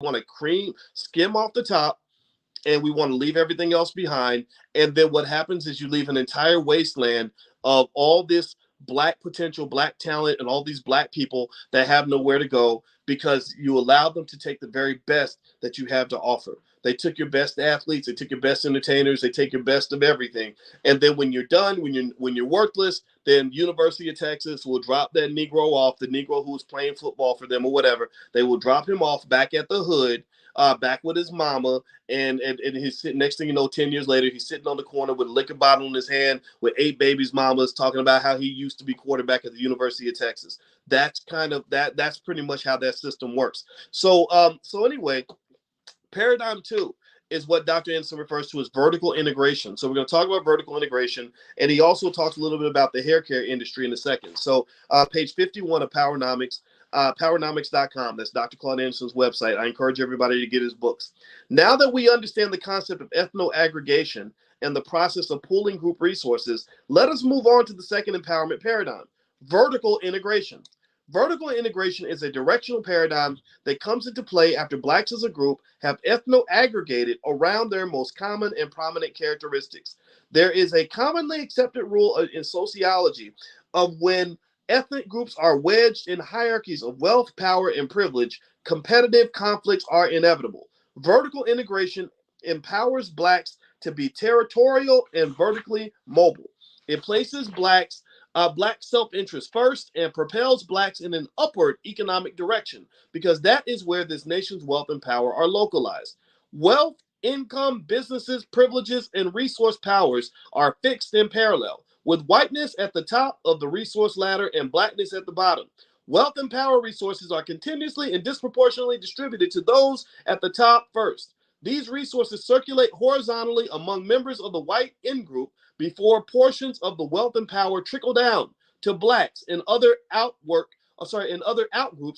want to skim off the top, and we want to leave everything else behind. And then what happens is you leave an entire wasteland of all this black potential, black talent, and all these black people that have nowhere to go because you allowed them to take the very best that you have to offer. They took your best athletes, they took your best entertainers, they take your best of everything. And then when you're done, when you're worthless, then University of Texas will drop that Negro off, the Negro who was playing football for them or whatever. They will drop him off back at the hood, back with his mama, and he's sitting, next thing you know, 10 years later, he's sitting on the corner with a liquor bottle in his hand with 8 babies mamas talking about how he used to be quarterback at the University of Texas. That's kind of that's pretty much how that system works. So anyway, paradigm 2 is what Dr. Anderson refers to as vertical integration. So we're going to talk about vertical integration, and he also talks a little bit about the hair care industry in a second. So page 51 of Powernomics, powernomics.com. That's Dr. Claude Anderson's website. I encourage everybody to get his books. Now that we understand the concept of ethno-aggregation and the process of pooling group resources, let us move on to the second empowerment paradigm, vertical integration. Vertical integration is a directional paradigm that comes into play after blacks as a group have ethno-aggregated around their most common and prominent characteristics. There is a commonly accepted rule in sociology of when ethnic groups are wedged in hierarchies of wealth, power, and privilege, competitive conflicts are inevitable. Vertical integration empowers blacks to be territorial and vertically mobile. It places black self-interest first and propels blacks in an upward economic direction because that is where this nation's wealth and power are localized. Wealth, income, businesses, privileges, and resource powers are fixed in parallel, with whiteness at the top of the resource ladder and blackness at the bottom. Wealth and power resources are continuously and disproportionately distributed to those at the top first. These resources circulate horizontally among members of the white in-group before portions of the wealth and power trickle down to blacks and other outgroups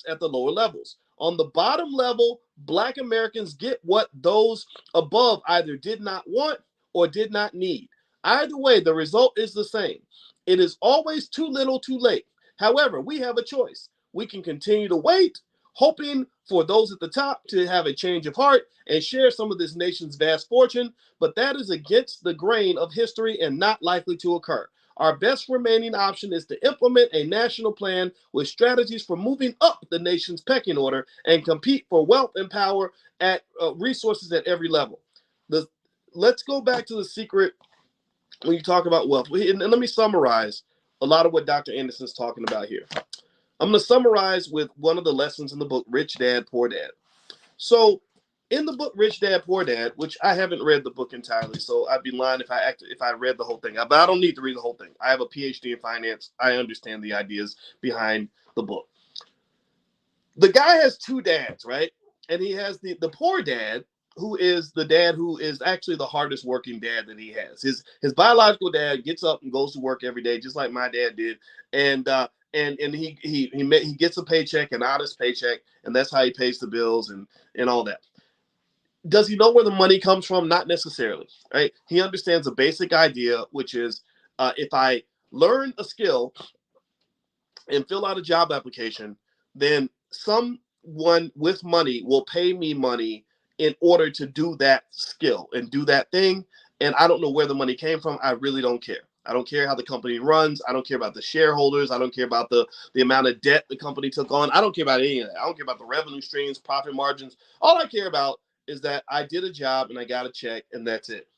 at the lower levels. On the bottom level, black Americans get what those above either did not want or did not need. Either way, the result is the same. It is always too little, too late. However, we have a choice. We can continue to wait, hoping for those at the top to have a change of heart and share some of this nation's vast fortune, but that is against the grain of history and not likely to occur. Our best remaining option is to implement a national plan with strategies for moving up the nation's pecking order and compete for wealth and power at resources at every level. Let's go back to the secret when you talk about wealth. And let me summarize a lot of what Dr. Anderson's talking about here. I'm going to summarize with one of the lessons in the book, Rich Dad, Poor Dad. So in the book, Rich Dad, Poor Dad, which I haven't read the book entirely, so I'd be lying if I read the whole thing. But I don't need to read the whole thing. I have a PhD in finance. I understand the ideas behind the book. The guy has 2 dads, right? And he has the poor dad, who is the dad who is actually the hardest working dad that he has. His biological dad gets up and goes to work every day, just like my dad did, and he gets a paycheck, an honest paycheck, and that's how he pays the bills and all that. Does he know where the money comes from? Not necessarily, right? He understands a basic idea, which is if I learn a skill and fill out a job application, then someone with money will pay me money in order to do that skill and do that thing. And I don't know where the money came from. I really don't care. I don't care how the company runs. I don't care about the shareholders. I don't care about the amount of debt the company took on. I don't care about any of that. I don't care about the revenue streams, profit margins. All I care about is that I did a job and I got a check, and that's it.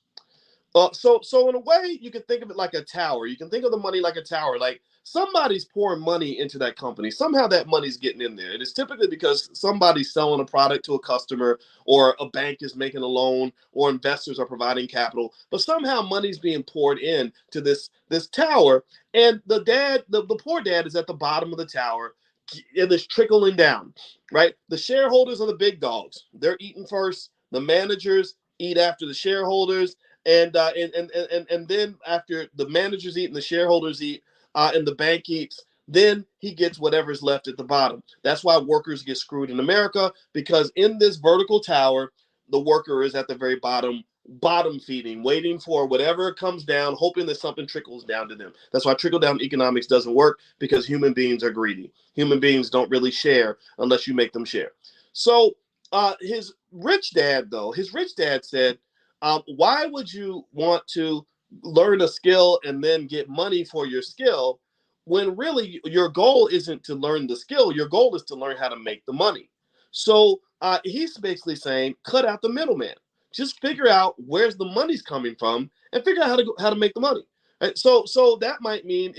So in a way, you can think of it like a tower. You can think of the money like a tower. Like somebody's pouring money into that company. Somehow that money's getting in there. And it's typically because somebody's selling a product to a customer, or a bank is making a loan, or investors are providing capital. But somehow money's being poured in to this tower. And the poor dad is at the bottom of the tower, and it's trickling down, right? The shareholders are the big dogs. They're eating first. The managers eat after the shareholders. And then after the managers eat and the shareholders eat and the bank eats, then he gets whatever's left at the bottom. That's why workers get screwed in America, because in this vertical tower, the worker is at the very bottom feeding, waiting for whatever comes down, hoping that something trickles down to them. That's why trickle down economics doesn't work, because human beings are greedy. Human beings don't really share unless you make them share. So His rich dad, though, his rich dad said, why would you want to learn a skill and then get money for your skill when really your goal isn't to learn the skill? Your goal is to learn how to make the money. So he's basically saying, cut out the middleman. Just figure out where's the money's coming from and figure out how to make the money. Right? So that might mean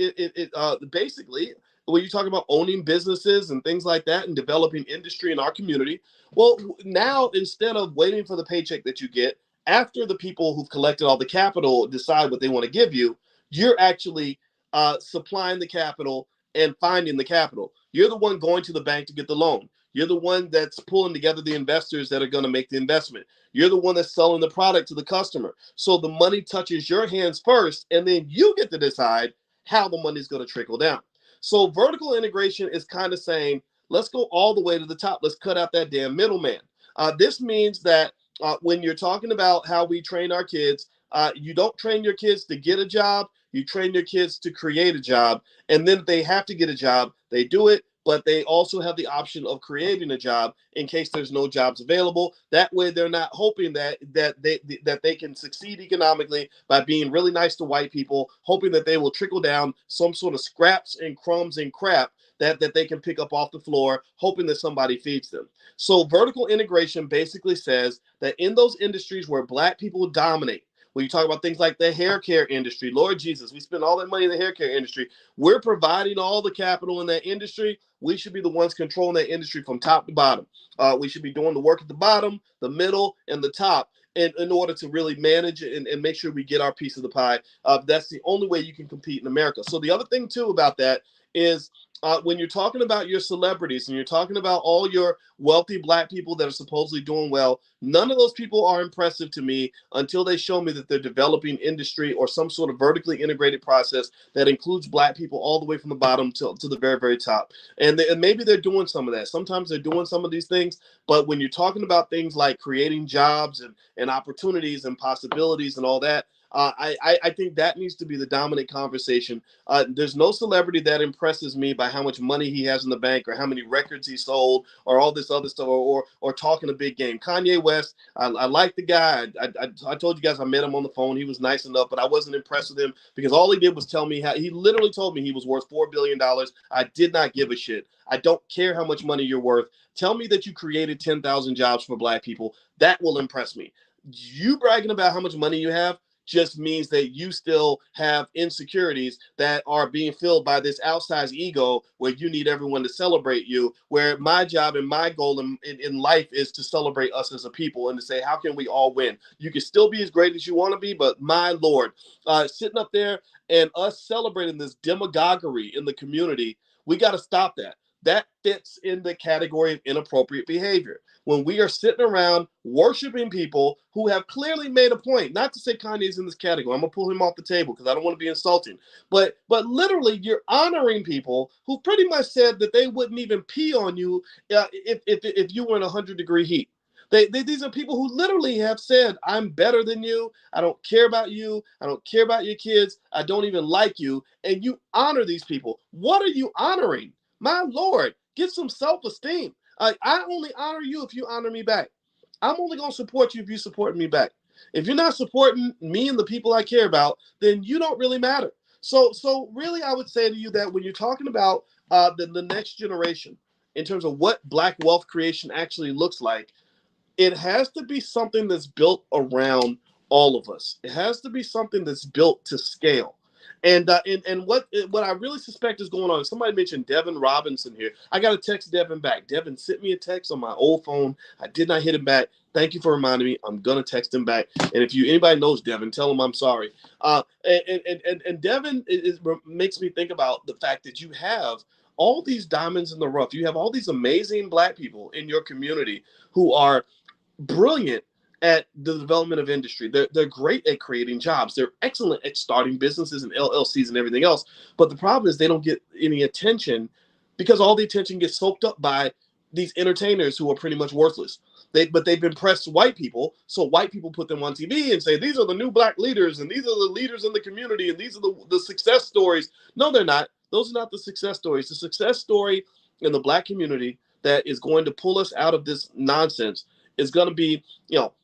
basically when you talk about owning businesses and things like that and developing industry in our community, well, now instead of waiting for the paycheck that you get, after the people who've collected all the capital decide what they want to give you, you're actually supplying the capital and finding the capital. You're the one going to the bank to get the loan. You're the one that's pulling together the investors that are going to make the investment. You're the one that's selling the product to the customer. So the money touches your hands first, and then you get to decide how the money is going to trickle down. So vertical integration is kind of saying, let's go all the way to the top. Let's cut out that damn middleman. This means that when you're talking about how we train our kids, you don't train your kids to get a job. You train your kids to create a job. And then if they have to get a job, they do it. But they also have the option of creating a job in case there's no jobs available. That way, they're not hoping that they can succeed economically by being really nice to white people, hoping that they will trickle down some sort of scraps and crumbs and crap that they can pick up off the floor, hoping that somebody feeds them. So vertical integration basically says that in those industries where black people dominate, when you talk about things like the hair care industry, Lord Jesus, we spend all that money in the hair care industry. We're providing all the capital in that industry. We should be the ones controlling that industry from top to bottom. We should be doing the work at the bottom, the middle, and the top in order to really manage and make sure we get our piece of the pie. That's the only way you can compete in America. So the other thing, too, about that is when you're talking about your celebrities and you're talking about all your wealthy black people that are supposedly doing well, none of those people are impressive to me until they show me that they're developing industry or some sort of vertically integrated process that includes black people all the way from the bottom to the very, very top. And maybe they're doing some of that. Sometimes they're doing some of these things. But when you're talking about things like creating jobs and opportunities and possibilities and all that, I think that needs to be the dominant conversation. There's no celebrity that impresses me by how much money he has in the bank or how many records he sold or all this other stuff or talking a big game. Kanye West, I like the guy. I told you guys I met him on the phone. He was nice enough, but I wasn't impressed with him because all he did was tell me he literally told me he was worth $4 billion. I did not give a shit. I don't care how much money you're worth. Tell me that you created 10,000 jobs for black people. That will impress me. You bragging about how much money you have just means that you still have insecurities that are being filled by this outsized ego where you need everyone to celebrate you, where my job and my goal in life is to celebrate us as a people and to say, how can we all win? You can still be as great as you want to be, but my Lord, sitting up there and us celebrating this demagoguery in the community, we got to stop that. That fits in the category of inappropriate behavior. When we are sitting around worshiping people who have clearly made a point, not to say Kanye's in this category, I'm gonna pull him off the table because I don't want to be insulting, but literally you're honoring people who pretty much said that they wouldn't even pee on you if you were in 100-degree heat. These are people who literally have said, I'm better than you. I don't care about you. I don't care about your kids. I don't even like you. And you honor these people. What are you honoring? My Lord, get some self-esteem. I only honor you if you honor me back. I'm only going to support you if you support me back. If you're not supporting me and the people I care about, then you don't really matter. So really, I would say to you that when you're talking about the next generation, in terms of what Black wealth creation actually looks like, it has to be something that's built around all of us. It has to be something that's built to scale. And what I really suspect is going on. Somebody mentioned Devin Robinson here. I got to text Devin back. Devin sent me a text on my old phone. I did not hit him back. Thank you for reminding me. I'm gonna text him back. And if anybody knows Devin, tell him I'm sorry. And Devin makes me think about the fact that you have all these diamonds in the rough. You have all these amazing Black people in your community who are brilliant at the development of industry. They're great at creating jobs. They're excellent at starting businesses and LLCs and everything else. But the problem is they don't get any attention because all the attention gets soaked up by these entertainers who are pretty much worthless. But they've impressed white people, so white people put them on TV and say, these are the new Black leaders, and these are the leaders in the community, and these are the success stories. No, they're not. Those are not the success stories. The success story in the Black community that is going to pull us out of this nonsense is going to be,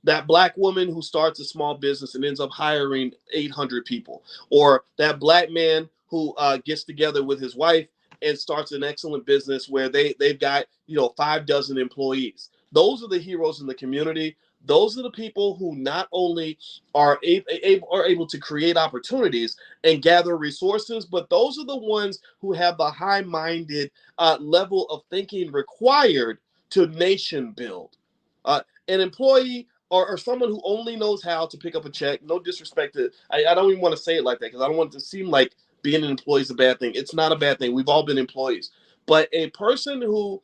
that black woman who starts a small business and ends up hiring 800 people, or that black man who gets together with his wife and starts an excellent business where they've got 5 dozen employees. Those are the heroes in the community. Those are the people who not only are able to create opportunities and gather resources, but those are the ones who have the high-minded level of thinking required to nation build. An employee or someone who only knows how to pick up a check, no disrespect to, I don't even want to say it like that because I don't want it to seem like being an employee is a bad thing. It's not a bad thing. We've all been employees. But a person who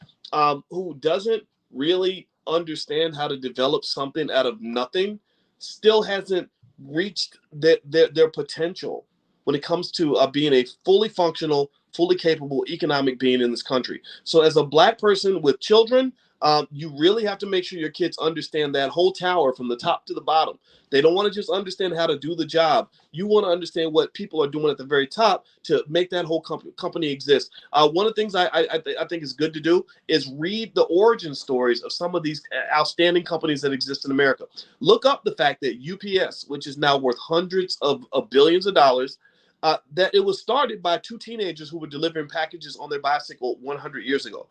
doesn't really understand how to develop something out of nothing still hasn't reached their potential when it comes to being a fully functional, fully capable economic being in this country. So as a black person with children, you really have to make sure your kids understand that whole tower from the top to the bottom. They don't want to just understand how to do the job. You want to understand what people are doing at the very top to make that whole company exist. One of the things I think is good to do is read the origin stories of some of these outstanding companies that exist in America. Look up the fact that UPS, which is now worth hundreds of billions of dollars, that it was started by 2 teenagers who were delivering packages on their bicycle 100 years ago.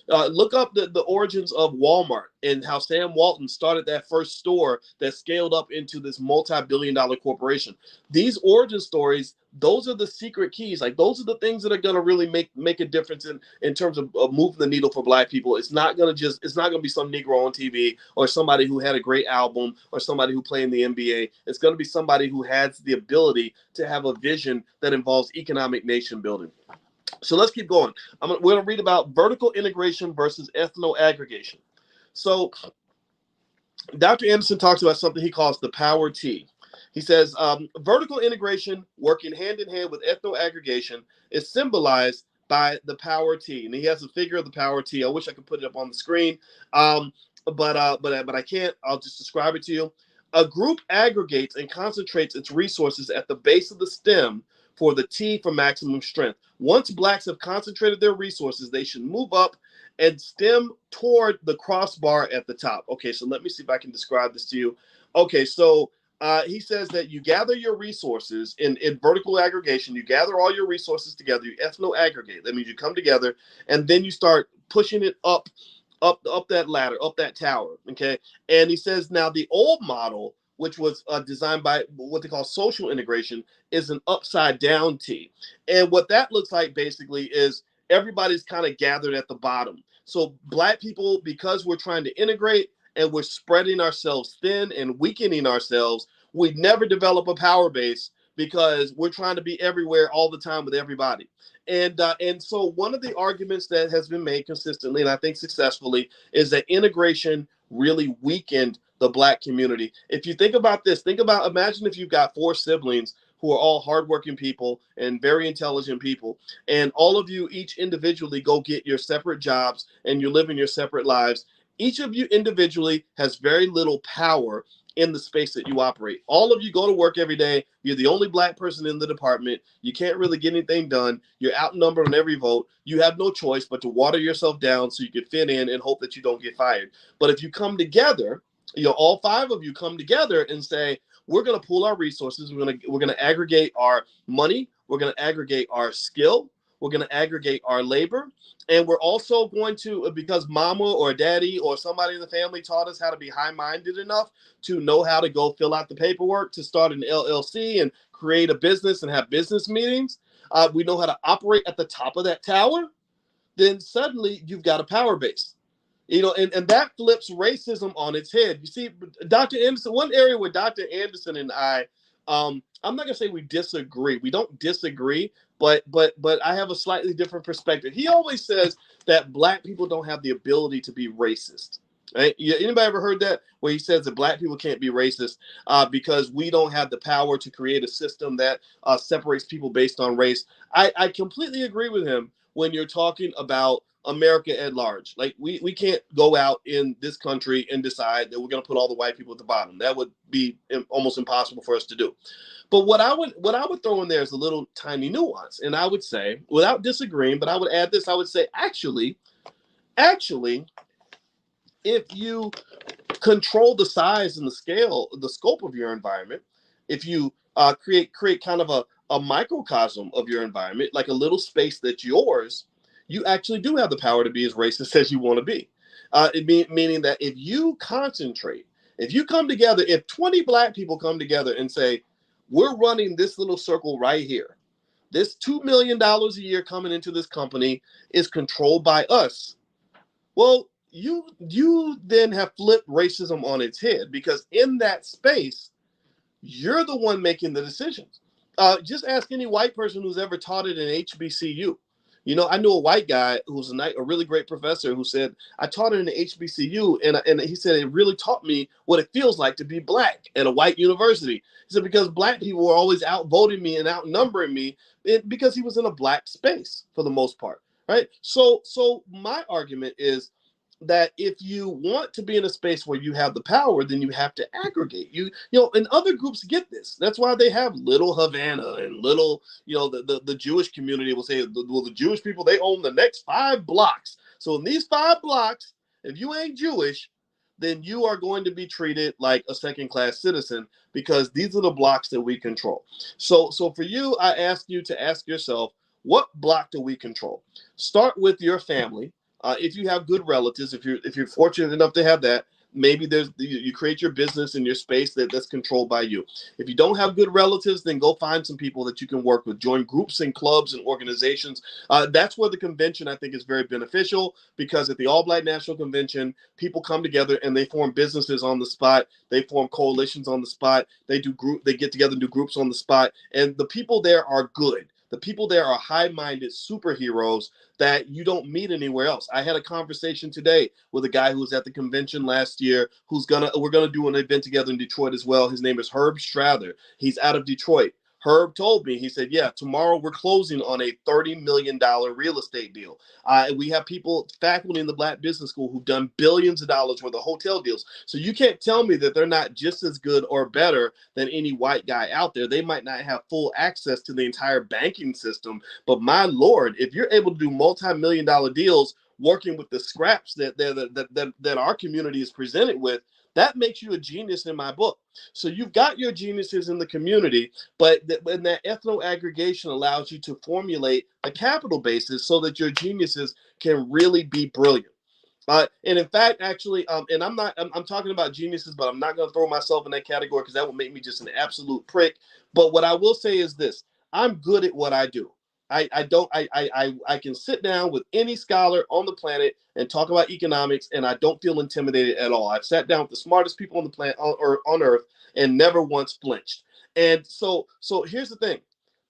Look up the origins of Walmart and how Sam Walton started that first store that scaled up into this multi-billion-dollar corporation. These origin stories, those are the secret keys. Like, those are the things that are going to really make a difference in terms of moving the needle for black people. It's not going to be some Negro on TV or somebody who had a great album or somebody who played in the NBA. It's going to be somebody who has the ability to have a vision that involves economic nation building. So let's keep going. We're going to read about vertical integration versus ethno-aggregation. So Dr. Anderson talks about something he calls the power T. He says vertical integration working hand in hand with ethno-aggregation is symbolized by the power T. And he has a figure of the power T. I wish I could put it up on the screen, but I can't. I'll just describe it to you. A group aggregates and concentrates its resources at the base of the stem for the T for maximum strength. Once blacks have concentrated their resources, they should move up and stem toward the crossbar at the top. Okay, so let me see if I can describe this to you. Okay, so he says that you gather your resources in vertical aggregation. You gather all your resources together. You ethno-aggregate. That means you come together, and then you start pushing it up that ladder, up that tower. Okay, and he says now the old model, which was designed by what they call social integration, is an upside down T. And what that looks like basically is everybody's kind of gathered at the bottom. So black people, because we're trying to integrate and we're spreading ourselves thin and weakening ourselves, we never develop a power base because we're trying to be everywhere all the time with everybody. And so one of the arguments that has been made consistently, and I think successfully, is that integration really weakened the black community. If you think about this, imagine if you've got 4 siblings who are all hardworking people and very intelligent people, and all of you each individually go get your separate jobs and you're living your separate lives. Each of you individually has very little power in the space that you operate. All of you go to work every day. You're the only black person in the department. You can't really get anything done. You're outnumbered on every vote. You have no choice but to water yourself down so you can fit in and hope that you don't get fired. But if you come together, all 5 of you come together and say, we're going to pool our resources. We're going to aggregate our money. We're going to aggregate our skill. We're going to aggregate our labor. And we're also going to, because mama or daddy or somebody in the family taught us how to be high-minded enough to know how to go fill out the paperwork to start an LLC and create a business and have business meetings. We know how to operate at the top of that tower. Then suddenly you've got a power base. And that flips racism on its head. You see, Dr. Anderson, one area where Dr. Anderson and I, I'm not gonna say we disagree. We don't disagree, but I have a slightly different perspective. He always says that black people don't have the ability to be racist. Right? Anybody ever heard that? Where he says that black people can't be racist because we don't have the power to create a system that separates people based on race. I completely agree with him when you're talking about America at large. Like we can't go out in this country and decide that we're going to put all the white people at the bottom. That would be almost impossible for us to do. But what I would throw in there is a little tiny nuance, and I would say, without disagreeing, but I would add this. I would say, actually, Actually, if you control the size and the scale, the scope of your environment, if you create kind of a microcosm of your environment, like a little space that's yours, you actually do have the power to be as racist as you want to be. Meaning that if you concentrate, if you come together, if 20 black people come together and say, we're running this little circle right here, this $2 million a year coming into this company is controlled by us. Well, you then have flipped racism on its head, because in that space, you're the one making the decisions. Just ask any white person who's ever taught at an HBCU. You know, I knew a white guy who was a really great professor who said, I taught at an HBCU, and he said it really taught me what it feels like to be black at a white university. He said, because black people were always outvoting me and outnumbering me, because he was in a black space for the most part, right? So my argument is that if you want to be in a space where you have the power, then you have to aggregate. And other groups get this. That's why they have Little Havana and little, the Jewish community will say, well, the Jewish people, they own the next 5 blocks. So in these 5 blocks, if you ain't Jewish, then you are going to be treated like a second-class citizen, because these are the blocks that we control. So for you, I ask you to ask yourself, what block do we control? Start with your family. If you have good relatives, if you're fortunate enough to have that, maybe you create your business in your space that's controlled by you. If you don't have good relatives, then go find some people that you can work with. Join groups and clubs and organizations. That's where the convention, I think, is very beneficial, because at the All Black National Convention, people come together and they form businesses on the spot. They form coalitions on the spot. They get together and do groups on the spot. And the people there are good. The people there are high-minded superheroes that you don't meet anywhere else. I had a conversation today with a guy who was at the convention last year, we're gonna do an event together in Detroit as well. His name is Herb Strather. He's out of Detroit. Herb told me, he said, yeah, tomorrow we're closing on a $30 million real estate deal. We have faculty in the Black Business School who've done billions of dollars worth of hotel deals. So you can't tell me that they're not just as good or better than any white guy out there. They might not have full access to the entire banking system, but my Lord, if you're able to do multi-million dollar deals working with the scraps that our community is presented with, that makes you a genius in my book. So you've got your geniuses in the community, but that ethno aggregation allows you to formulate a capital basis so that your geniuses can really be brilliant. And in fact, actually, and I'm talking about geniuses, but I'm not going to throw myself in that category, because that would make me just an absolute prick. But what I will say is this: I'm good at what I do. I can sit down with any scholar on the planet and talk about economics, and I don't feel intimidated at all. I've sat down with the smartest people on the planet, or on earth, and never once flinched. And so here's the thing: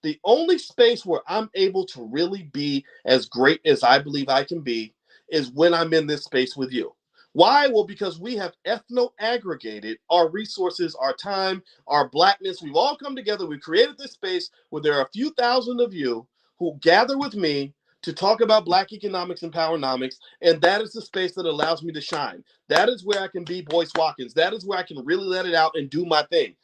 the only space where I'm able to really be as great as I believe I can be is when I'm in this space with you. Why? Well, because we have ethno aggregated our resources, our time, our blackness. We've all come together. We've created this space where there are a few thousand of you who gather with me to talk about Black economics and powernomics, and that is the space that allows me to shine. That is where I can be Boyce Watkins. That is where I can really let it out and do my thing.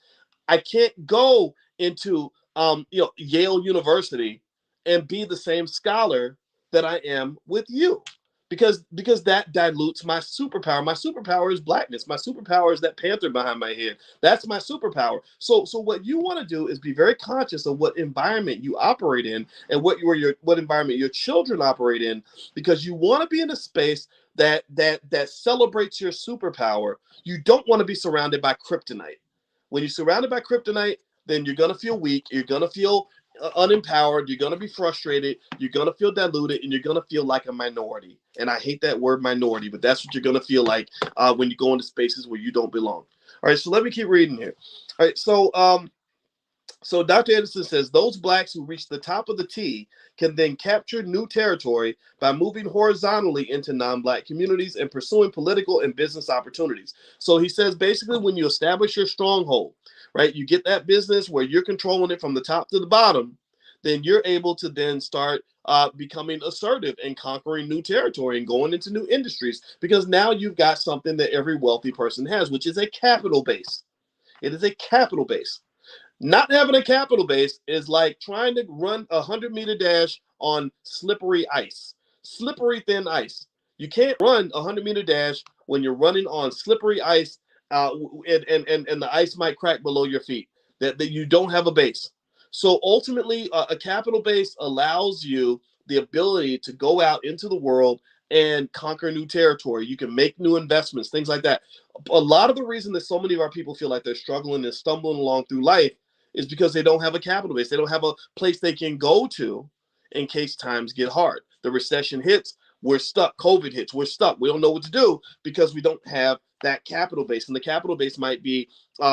I can't go into Yale University and be the same scholar that I am with you, because that dilutes my superpower. My superpower is blackness. My superpower is that panther behind my head. That's my superpower. So what you want to do is be very conscious of what environment you operate in, and what environment your children operate in, because you want to be in a space that celebrates your superpower. You don't want to be surrounded by kryptonite. When you're surrounded by kryptonite, then you're going to feel weak. You're going to feel unempowered. You're going to be frustrated. You're going to feel diluted, and you're going to feel like a minority. And I hate that word minority, but that's what you're going to feel like when you go into spaces where you don't belong. All right, so let me keep reading here. All right, so Dr. Anderson says those blacks who reach the top of the T can then capture new territory by moving horizontally into non-black communities and pursuing political and business opportunities. So he says basically, when you establish your stronghold, right, you get that business where you're controlling it from the top to the bottom, then you're able to then start becoming assertive and conquering new territory and going into new industries, because now you've got something that every wealthy person has, which is a capital base. It is a capital base. Not having a capital base is like trying to run a 100-meter dash on slippery ice, slippery thin ice. You can't run a 100-meter dash when you're running on slippery ice, and the ice might crack below your feet. That you don't have a base. So ultimately, a capital base allows you the ability to go out into the world and conquer new territory. You can make new investments, things like that. A lot of the reason that so many of our people feel like they're struggling and stumbling along through life is because they don't have a capital base. They don't have a place they can go to in case times get hard. The recession hits, we're stuck. COVID hits, we're stuck. We don't know what to do because we don't have that capital base. And the capital base might be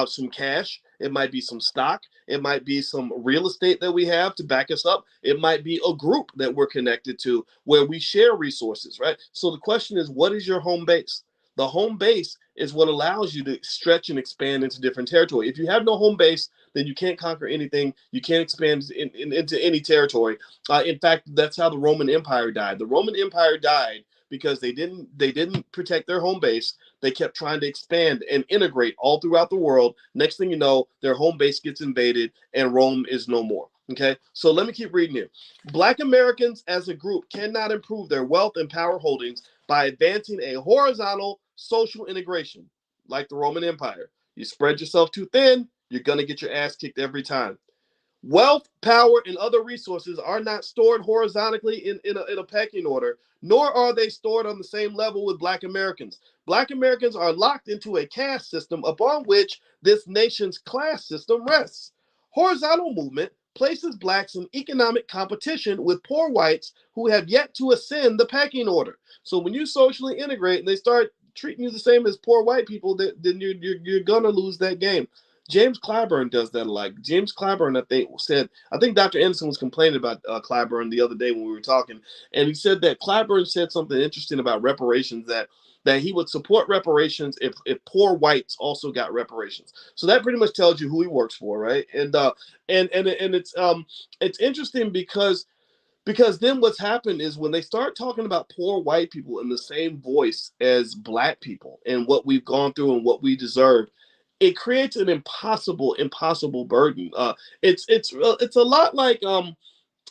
some cash, it might be some stock, it might be some real estate that we have to back us up, it might be a group that we're connected to where we share resources, right? So the question is, what is your home base? The home base is what allows you to stretch and expand into different territory. If you have no home base, then you can't conquer anything. You can't expand into any territory. In fact, that's how the Roman Empire died. The Roman Empire died because they didn't protect their home base. They kept trying to expand and integrate all throughout the world. Next thing you know, their home base gets invaded and Rome is no more. Okay, so let me keep reading here. Black Americans as a group cannot improve their wealth and power holdings by advancing a horizontal social integration like the Roman Empire. You spread yourself too thin, you're going to get your ass kicked every time. Wealth, power, and other resources are not stored horizontally in a pecking order, nor are they stored on the same level with Black Americans. Black Americans are locked into a caste system upon which this nation's class system rests. Horizontal movement places Blacks in economic competition with poor whites who have yet to ascend the pecking order. So when you socially integrate and they start treating you the same as poor white people, then you're gonna lose that game. James Clyburn does that a lot. James Clyburn, I think Dr. Anderson was complaining about Clyburn the other day when we were talking, and he said that Clyburn said something interesting about reparations, that he would support reparations if poor whites also got reparations. So that pretty much tells you who he works for, right? And it's interesting because then what's happened is when they start talking about poor white people in the same voice as Black people and what we've gone through and what we deserve, it creates an impossible burden. It's a lot like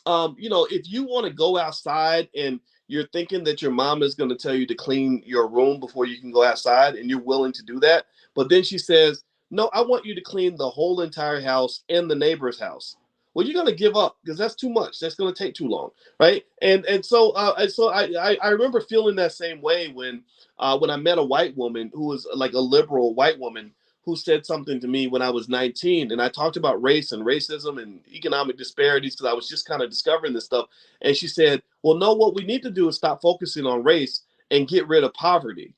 if you want to go outside and you're thinking that your mom is going to tell you to clean your room before you can go outside, and you're willing to do that, but then she says, "No, I want you to clean the whole entire house and the neighbor's house." Well, you're going to give up because that's too much. That's going to take too long, right? So I remember feeling that same way when I met a white woman who was like a liberal white woman who said something to me when I was 19, and I talked about race and racism and economic disparities because I was just kind of discovering this stuff. And she said, "Well, no, what we need to do is stop focusing on race and get rid of poverty."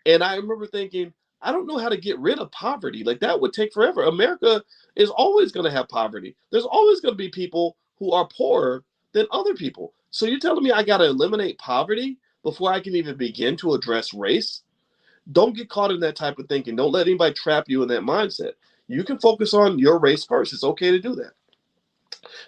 And I remember thinking, I don't know how to get rid of poverty. Like, that would take forever. America is always going to have poverty. There's always going to be people who are poorer than other people. So you're telling me I got to eliminate poverty before I can even begin to address race? Don't get caught in that type of thinking. Don't let anybody trap you in that mindset. You can focus on your race first. It's okay to do that.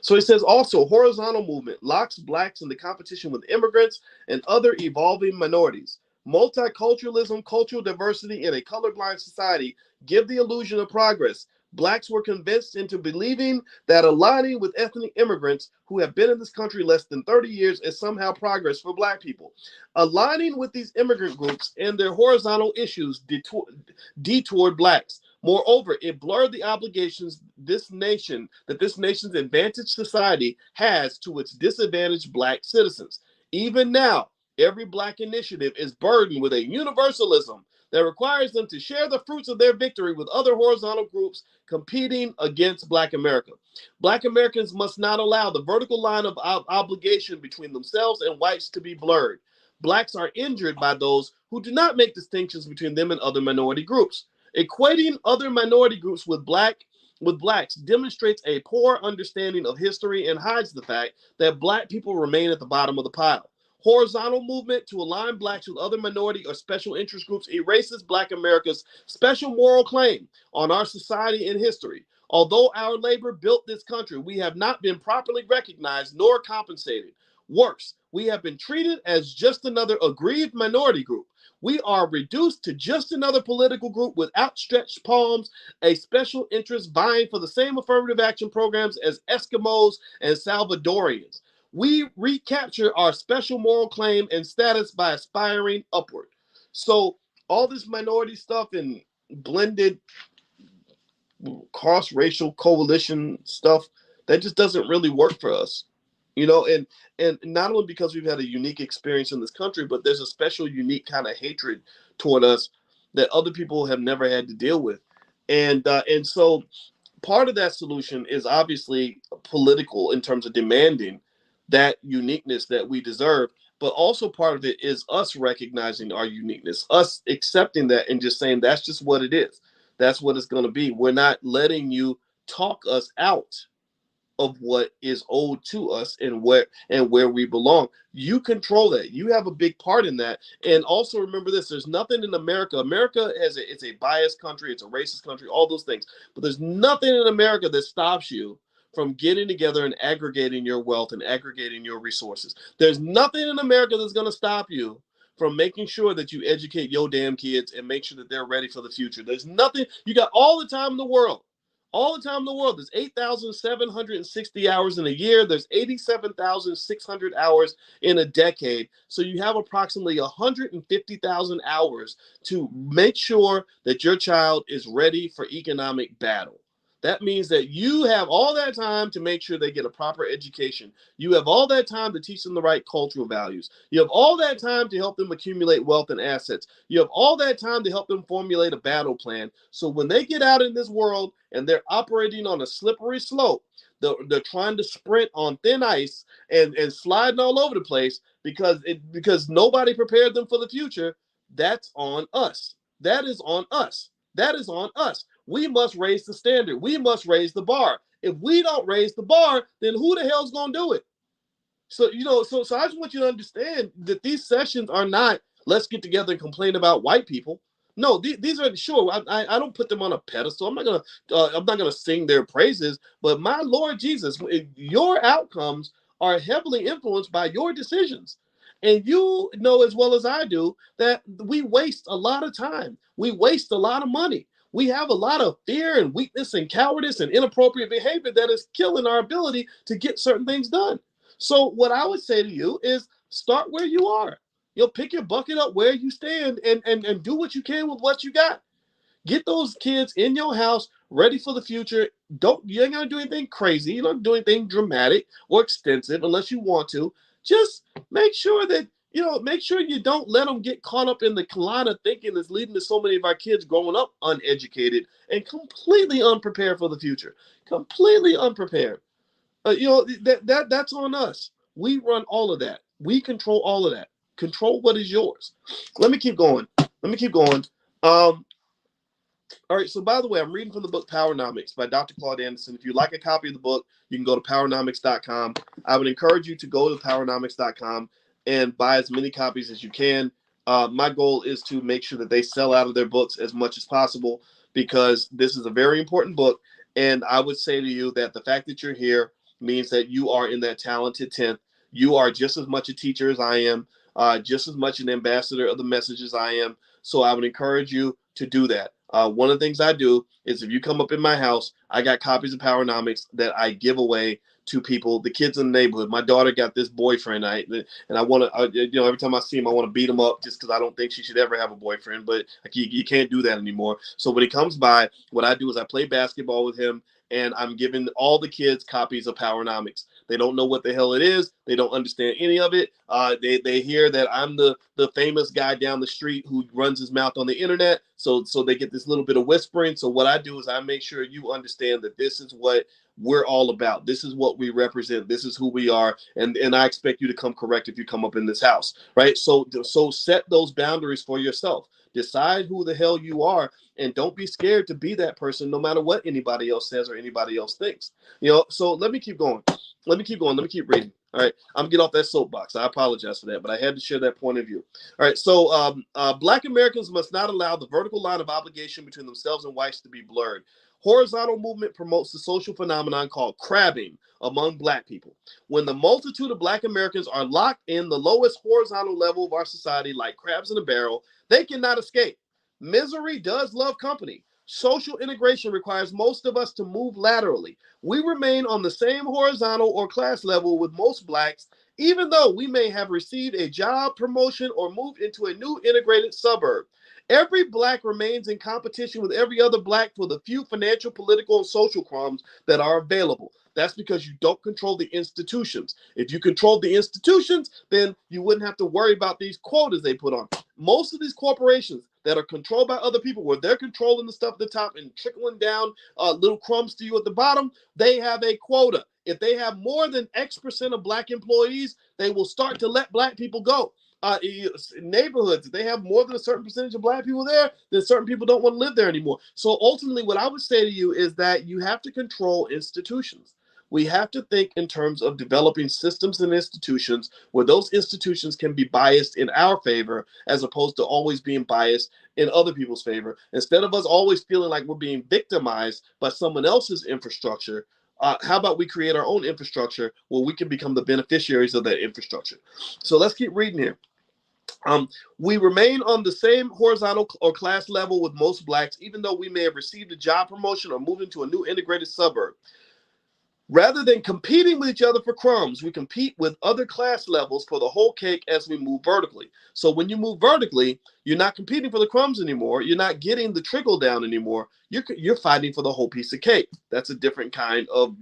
So he says also, horizontal movement locks Blacks into competition with immigrants and other evolving minorities. Multiculturalism, cultural diversity in a colorblind society give the illusion of progress. Blacks were convinced into believing that aligning with ethnic immigrants who have been in this country less than 30 years is somehow progress for Black people. Aligning with these immigrant groups and their horizontal issues detoured Blacks. Moreover, it blurred the obligations this nation's advantaged society has to its disadvantaged Black citizens. Even now, every Black initiative is burdened with a universalism that requires them to share the fruits of their victory with other horizontal groups competing against Black America. Black Americans must not allow the vertical line of obligation between themselves and whites to be blurred. Blacks are injured by those who do not make distinctions between them and other minority groups. Equating other minority groups with Blacks demonstrates a poor understanding of history and hides the fact that Black people remain at the bottom of the pile. Horizontal movement to align Blacks with other minority or special interest groups erases Black America's special moral claim on our society and history. Although our labor built this country, we have not been properly recognized nor compensated. Worse, we have been treated as just another aggrieved minority group. We are reduced to just another political group with outstretched palms, a special interest vying for the same affirmative action programs as Eskimos and Salvadorians. We recapture our special moral claim and status by aspiring upward. So all this minority stuff and blended cross-racial coalition stuff, that just doesn't really work for us. And not only because we've had a unique experience in this country, but there's a special unique kind of hatred toward us that other people have never had to deal with. And so part of that solution is obviously political in terms of demanding that uniqueness that we deserve, but also part of it is us recognizing our uniqueness, us accepting that and just saying that's just what it is. That's what it's going to be. We're not letting you talk us out of what is owed to us and where we belong. You control that. You have a big part in that. And also remember this: there's nothing in America. America it's a biased country, it's a racist country, all those things. But there's nothing in America that stops you from getting together and aggregating your wealth and aggregating your resources. There's nothing in America that's going to stop you from making sure that you educate your damn kids and make sure that they're ready for the future. There's nothing. You got all the time in the world. All the time in the world. There's 8,760 hours in a year. There's 87,600 hours in a decade. So you have approximately 150,000 hours to make sure that your child is ready for economic battle. That means that you have all that time to make sure they get a proper education. You have all that time to teach them the right cultural values. You have all that time to help them accumulate wealth and assets. You have all that time to help them formulate a battle plan. So when they get out in this world and they're operating on a slippery slope, they're trying to sprint on thin ice and sliding all over the place because nobody prepared them for the future. That's on us. That is on us. That is on us. We must raise the standard. We must raise the bar. If we don't raise the bar, then who the hell's going to do it? So, so I just want you to understand that these sessions are not, let's get together and complain about white people. No, these are, sure, I don't put them on a pedestal. I'm not gonna sing their praises, but my Lord Jesus, your outcomes are heavily influenced by your decisions. And you know as well as I do that we waste a lot of time. We waste a lot of money. We have a lot of fear and weakness and cowardice and inappropriate behavior that is killing our ability to get certain things done. So what I would say to you is start where you are. Pick your bucket up where you stand and do what you can with what you got. Get those kids in your house ready for the future. You ain't gonna do anything crazy. You don't do anything dramatic or extensive unless you want to. Just make sure that make sure you don't let them get caught up in the line of thinking that's leading to so many of our kids growing up uneducated and completely unprepared for the future. Completely unprepared. That's on us. We run all of that. We control all of that. Control what is yours. Let me keep going. All right, so by the way, I'm reading from the book Powernomics by Dr. Claude Anderson. If you'd like a copy of the book, you can go to powernomics.com. I would encourage you to go to powernomics.com and buy as many copies as you can. My goal is to make sure that they sell out of their books as much as possible because this is a very important book. And I would say to you that the fact that you're here means that you are in that talented 10th. You are just as much a teacher as I am, just as much an ambassador of the message as I am. So I would encourage you to do that. One of the things I do is if you come up in my house, I got copies of Powernomics that I give away to people, the kids in the neighborhood. My daughter got this boyfriend, and I want to, every time I see him, I want to beat him up just because I don't think she should ever have a boyfriend. But you can't do that anymore. So when he comes by, what I do is I play basketball with him, and I'm giving all the kids copies of Powernomics. They don't know what the hell it is. They don't understand any of it. They hear that I'm the famous guy down the street who runs his mouth on the internet. So they get this little bit of whispering. So what I do is I make sure you understand that this is what we're all about. This is what we represent. This is who we are. And I expect you to come correct if you come up in this house, right? So set those boundaries for yourself. Decide who the hell you are and don't be scared to be that person no matter what anybody else says or anybody else thinks. So let me keep going. Let me keep reading. All right. I'm getting off that soapbox. I apologize for that, but I had to share that point of view. All right. So Black Americans must not allow the vertical line of obligation between themselves and whites to be blurred. Horizontal movement promotes the social phenomenon called crabbing among Black people. When the multitude of Black Americans are locked in the lowest horizontal level of our society, like crabs in a barrel, they cannot escape. Misery does love company. Social integration requires most of us to move laterally. We remain on the same horizontal or class level with most blacks, even though we may have received a job promotion or moved into a new integrated suburb. Every black remains in competition with every other black for the few financial, political, and social crumbs that are available. That's because you don't control the institutions. If you controlled the institutions, then you wouldn't have to worry about these quotas they put on. Most of these corporations that are controlled by other people, where they're controlling the stuff at the top and trickling down little crumbs to you at the bottom, they have a quota. If they have more than X% of black employees, they will start to let black people go. Neighborhoods, if they have more than a certain percentage of black people there, then certain people don't want to live there anymore. So ultimately, what I would say to you is that you have to control institutions. We have to think in terms of developing systems and institutions where those institutions can be biased in our favor as opposed to always being biased in other people's favor. Instead of us always feeling like we're being victimized by someone else's infrastructure, how about we create our own infrastructure where we can become the beneficiaries of that infrastructure? So let's keep reading here. We remain on the same horizontal or class level with most blacks, even though we may have received a job promotion or moved into a new integrated suburb. Rather than competing with each other for crumbs, we compete with other class levels for the whole cake as we move vertically. So when you move vertically, you're not competing for the crumbs anymore. You're not getting the trickle down anymore. You're fighting for the whole piece of cake. That's a different kind of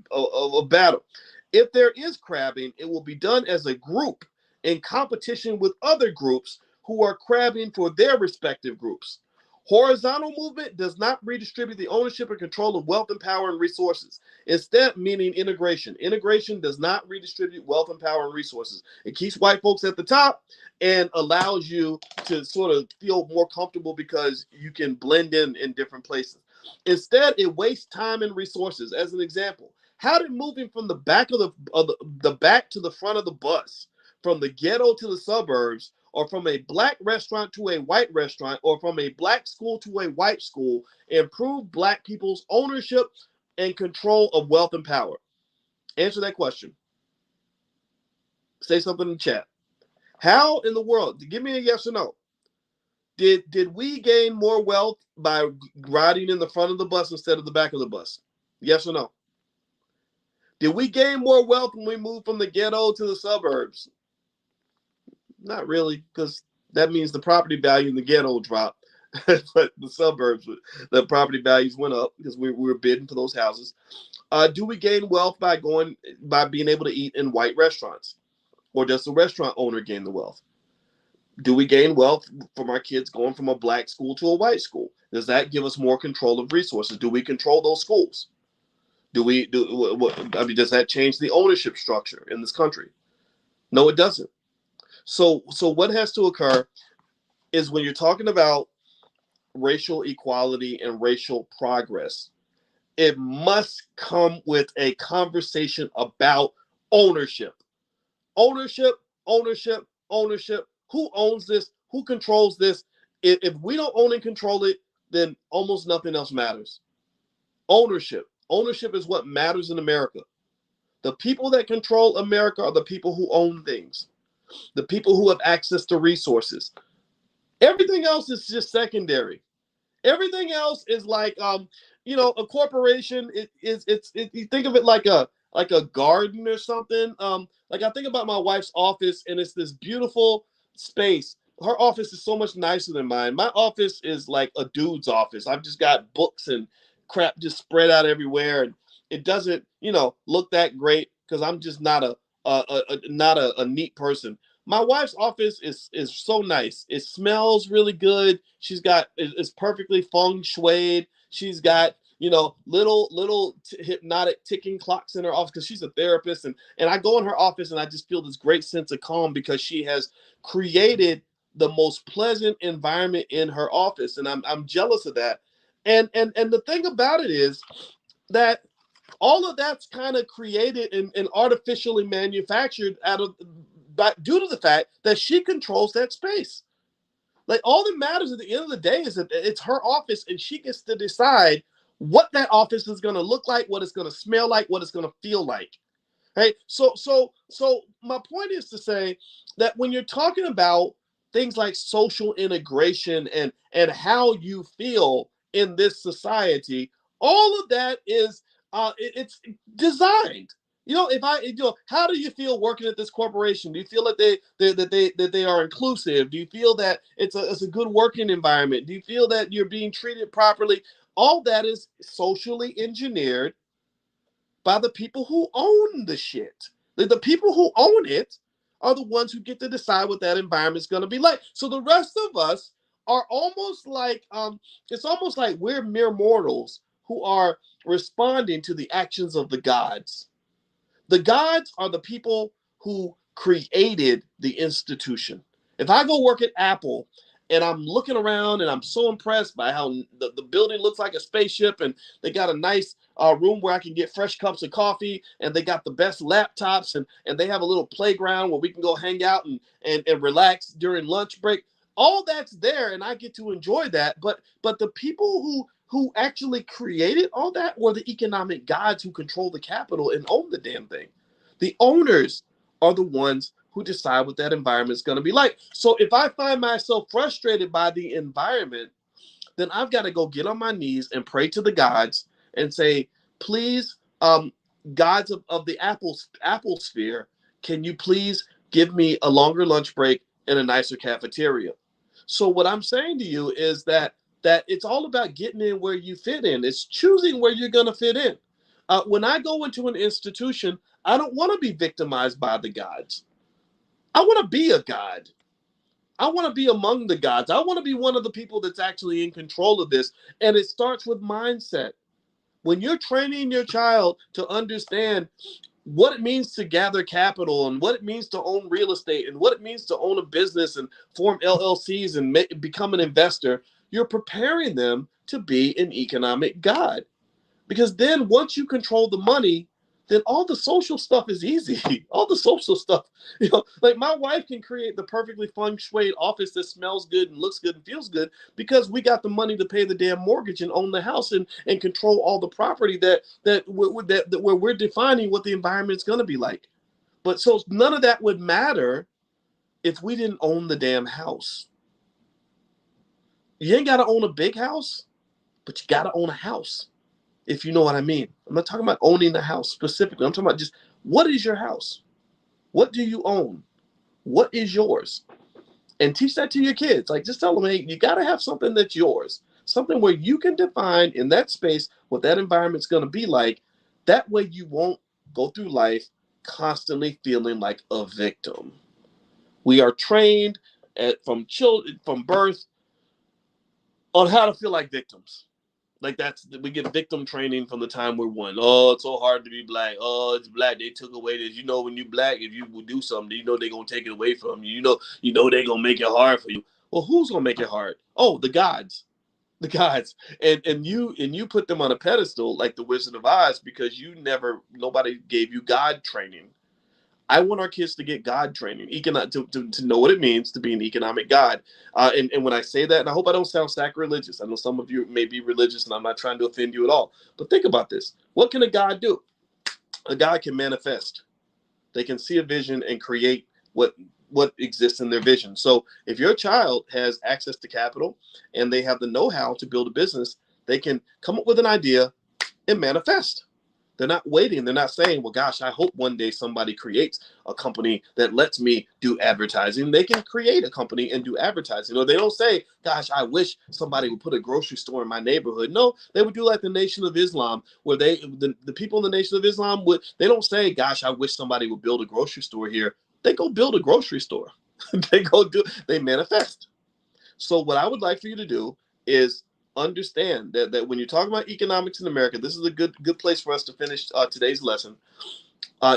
battle. If there is crabbing, it will be done as a group in competition with other groups who are crabbing for their respective groups. Horizontal movement does not redistribute the ownership and control of wealth and power and resources. Instead, meaning integration. Integration does not redistribute wealth and power and resources. It keeps white folks at the top and allows you to sort of feel more comfortable because you can blend in different places. Instead, it wastes time and resources. As an example, how did moving from the back of the back to the front of the bus, from the ghetto to the suburbs, or from a black restaurant to a white restaurant, or from a black school to a white school, improve black people's ownership and control of wealth and power? Answer that question. Say something in the chat. How in the world, give me a yes or no, did we gain more wealth by riding in the front of the bus instead of the back of the bus? Yes or no? Did we gain more wealth when we moved from the ghetto to the suburbs? Not really, because that means the property value in the ghetto dropped. But the suburbs, the property values went up because we were bidding for those houses. Do we gain wealth by being able to eat in white restaurants? Or does the restaurant owner gain the wealth? Do we gain wealth from our kids going from a black school to a white school? Does that give us more control of resources? Do we control those schools? Does that change the ownership structure in this country? No, it doesn't. So what has to occur is when you're talking about racial equality and racial progress, it must come with a conversation about ownership. Ownership, ownership, ownership. Who owns this? Who controls this? If we don't own and control it, then almost nothing else matters. Ownership. Ownership is what matters in America. The people that control America are the people who own things, the people who have access to resources. Everything else is just secondary. Everything else is like, a corporation. You think of it like a garden or something. Like I think about my wife's office, and it's this beautiful space. Her office is so much nicer than mine. My office is like a dude's office. I've just got books and crap just spread out everywhere, and it doesn't, look that great because I'm just not a neat person. My wife's office is so nice. It smells really good. It's perfectly feng shuied. She's got little hypnotic ticking clocks in her office because she's a therapist, and I go in her office and I just feel this great sense of calm because she has created the most pleasant environment in her office, and I'm jealous of that. And the thing about it is that all of that's kind of created and artificially manufactured due to the fact that she controls that space. Like all that matters at the end of the day is that it's her office and she gets to decide what that office is going to look like, what it's going to smell like, what it's going to feel like. Right? So my point is to say that when you're talking about things like social integration and how you feel in this society, all of that is it's designed. How do you feel working at this corporation? Do you feel that they are inclusive? Do you feel that it's a good working environment? Do you feel that you're being treated properly? All that is socially engineered by the people who own the shit. The people who own it are the ones who get to decide what that environment's going to be like. So the rest of us are almost like it's almost like we're mere mortals who are responding to the actions of the gods. The gods are the people who created the institution. If I go work at Apple and I'm looking around and I'm so impressed by how the building looks like a spaceship, and they got a nice room where I can get fresh cups of coffee, and they got the best laptops, and they have a little playground where we can go hang out and relax during lunch break. All that's there, and I get to enjoy that. But the people who actually created all that were the economic gods who control the capital and own the damn thing. The owners are the ones who decide what that environment is going to be like. So if I find myself frustrated by the environment, then I've got to go get on my knees and pray to the gods and say, please, gods of the Apple sphere, can you please give me a longer lunch break and a nicer cafeteria? So what I'm saying to you is that it's all about getting in where you fit in. It's choosing where you're going to fit in. When I go into an institution, I don't want to be victimized by the gods. I want to be a god. I want to be among the gods. I want to be one of the people that's actually in control of this. And it starts with mindset. When you're training your child to understand what it means to gather capital and what it means to own real estate and what it means to own a business and form LLCs and become an investor, you're preparing them to be an economic god. Because then once you control the money, then all the social stuff is easy. All the social stuff, like my wife can create the perfectly feng shui office that smells good and looks good and feels good because we got the money to pay the damn mortgage and own the house and control all the property that where we're defining what the environment's going to be like. But so none of that would matter if we didn't own the damn house. You ain't got to own a big house, but you got to own a house. If you know what I mean. I'm not talking about owning the house specifically. I'm talking about just, what is your house? What do you own? What is yours? And teach that to your kids. Like, just tell them, hey, you got to have something that's yours. Something where you can define in that space what that environment's going to be like. That way you won't go through life constantly feeling like a victim. We are trained from birth on how to feel like victims. Like we get victim training from the time we're one. Oh, it's so hard to be black. Oh, it's black. They took away this. When you black, if you do something, they're gonna take it away from you. They're gonna make it hard for you. Well, who's gonna make it hard? Oh, the gods. The gods. And you put them on a pedestal like the Wizard of Oz because nobody gave you God training. I want our kids to get God training, to know what it means to be an economic God. And when I say that, and I hope I don't sound sacrilegious. I know some of you may be religious, and I'm not trying to offend you at all. But think about this. What can a God do? A God can manifest. They can see a vision and create what exists in their vision. So if your child has access to capital and they have the know-how to build a business, they can come up with an idea and manifest. They're not waiting. They're not saying, well, gosh, I hope one day somebody creates a company that lets me do advertising. They can create a company and do advertising. Or they don't say, gosh, I wish somebody would put a grocery store in my neighborhood. No, they would do like the Nation of Islam, where the people in the Nation of Islam they don't say, gosh, I wish somebody would build a grocery store here. They go build a grocery store. They manifest. So what I would like for you to do is understand that when you're talking about economics in America, this is a good place for us to finish today's lesson.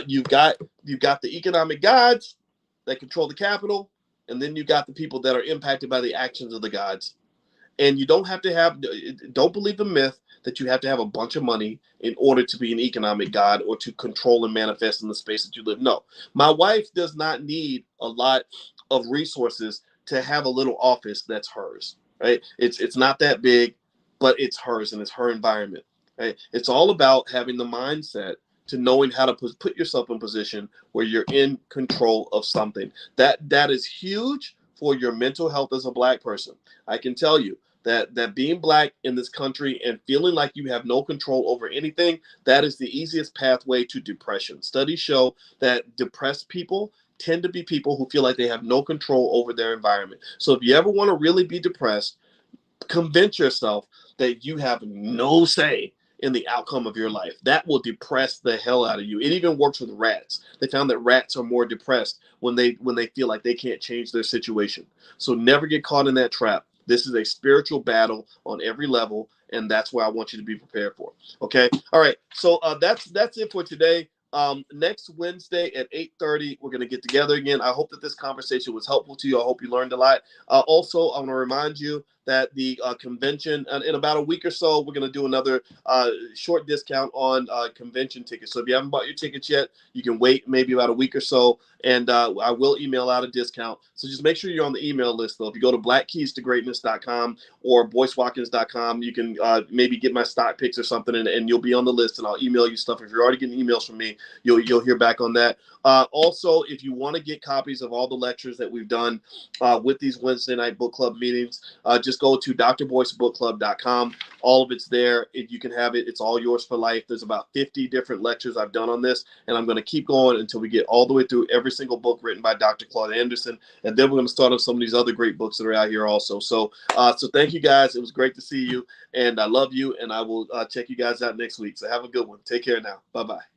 You've got the economic gods that control the capital, and then you've got the people that are impacted by the actions of the gods. And you don't believe the myth that you have to have a bunch of money in order to be an economic god or to control and manifest in the space that you live. No, my wife does not need a lot of resources to have a little office that's hers, right? It's not that big, but it's hers and it's her environment, right? It's all about having the mindset to knowing how to put yourself in position where you're in control of something. That is huge for your mental health as a Black person. I can tell you that being Black in this country and feeling like you have no control over anything, that is the easiest pathway to depression. Studies show that depressed people tend to be people who feel like they have no control over their environment. So if you ever want to really be depressed, convince yourself that you have no say in the outcome of your life. That will depress the hell out of you. It even works with rats. They found that rats are more depressed when they feel like they can't change their situation. So never get caught in that trap. This is a spiritual battle on every level, and that's where I want you to be prepared for. Okay. All right. So that's it for today. Next Wednesday at 8:30, we're gonna get together again. I hope that this conversation was helpful to you. I hope you learned a lot. Also, I want to remind you that the convention, in about a week or so, we're going to do another short discount on convention tickets. So if you haven't bought your tickets yet, you can wait maybe about a week or so, and I will email out a discount. So just make sure you're on the email list, though. If you go to blackkeystogreatness.com or boycewatkins.com, you can maybe get my stock picks or something, and you'll be on the list, and I'll email you stuff. If you're already getting emails from me, you'll hear back on that. Also, if you want to get copies of all the lectures that we've done with these Wednesday night book club meetings, just go to drboycebookclub.com. All of it's there. You can have it. It's all yours for life. There's about 50 different lectures I've done on this, and I'm going to keep going until we get all the way through every single book written by Dr. Claude Anderson, and then we're going to start on some of these other great books that are out here also. So thank you guys. It was great to see you, and I love you, and I will check you guys out next week. So have a good one. Take care now. Bye-bye.